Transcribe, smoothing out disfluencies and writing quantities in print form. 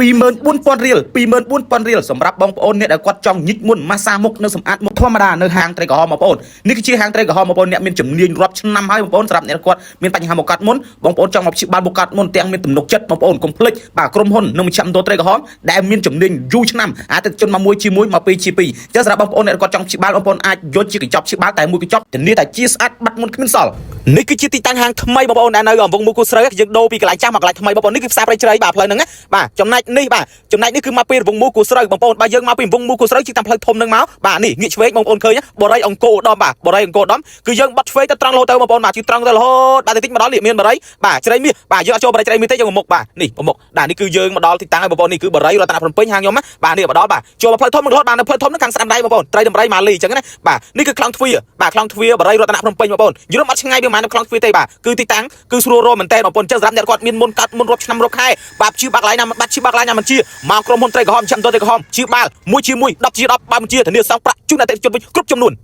20,000 រៀលសម្រាប់បងប្អូនអ្នកដែលគាត់ចង់ញិចមុនម៉ាសាមុខនៅសម្អាតមុខធម្មតានៅហាងត្រីក្រហមបងប្អូននេះគឺជាហាងត្រីក្រហមបងប្អូនអ្នកមានជំនាញរាប់ឆ្នាំហើយបងប្អូនសម្រាប់អ្នកគាត់មានបញ្ហាមកកាត់មុនបងប្អូនចង់មកព្យាបាលមកកាត់មុនទាំងមានទំនុកចិត្តបងប្អូនកុំភ្លេចបាទក្រុមហ៊ុននឹងបញ្ជាក់ម៉ូតូត្រីក្រហមដែលមានជំនាញយូរឆ្នាំអតិថិជនមកមួយជាមួយមកពីរជាពីរចឹងសម្រាប់បងប្អូនអ្នកគាត់ចង់ព្យាបាលបងប្អូនអាចយកជាកញ្ចប់ព្យាបាលតែមួយកញ្ចប់ធានាថាជាស្អាតបាត់មុនគ្មានសល់នេះគឺជាទីតាំងហាងថ្មីបងប្អូនដែលនៅកំពង់មូលគូស្រូវយើងដូរពីកន្លែងចាស់មកកន្លែងថ្មីបងប្អូននេះគឺផ្សារព្រៃជ្រៃបាទផ្លូវហ្នឹងណាបាទចំណែកនេះគឺមកពីរង្វង់មូលគូស្រូវបងប្អូនបើយើងមកពីរង្វង់មូលគូស្រូវជិះតាមផ្លូវធំហ្នឹងមកបាទនេះងាកឆ្វេងបងប្អូនឃើញបរិយអង្គរឧត្តមបាទបរិយអង្គរឧត្តមគឺយើងបាត់ឆ្វេងទៅត្រង់រហូតទៅបងប្អូនបាទជិះត្រង់ទៅរហូតបាទតិចមកដល់នេះមានបរិយបាទជ្រៃមាសបាទយើងអត់ចូលបរិយជ្រៃមាសទេយើងមកមុខបាទនេះមុខបាទនេះគឺយើងមកដល់ទីតាំងហើយបងប្អូននេះគឺបរិយរតនភ្នំពេញហាងខ្ញុំណាបាទនេះមកដល់បាទចូលមកផ្លូវធំរហូតបាទនៅផ្លូវធំហ្នឹងខាងស្ដាំដៃបងប្អូនត្រីដំរីម៉ាលីអញ្ចឹងណាបាទនេះគឺខ្លងទ្វារបាទខ្លងទ្វារបរិយរតនភ្នំពេញបងប្អូនយល់អត់ឆ្ងាយពីប្រហែលនៅខ្លងទ្វារទេបាទគឺទីតាំងគឺស្រួលរកមែនតើបងប្អូនចឹងសម្រាប់អ្នកគាត់មានមុនកាត់មុនរាប់ឆ្នាំរាប់ខែបាទជឿបាក់ឡាយណាបាត់ជឿបាក់ឡាយណាមិនជាមកក្រុមហ៊ុនត្រីក្រហមចាំទៅត្រីក្រហមជឿបាល់មួយជាមួយ10ជា10បើមិនជាធានាសងប្រាក់ជូនអតិថិជនវិញគ្រប់ចំនួន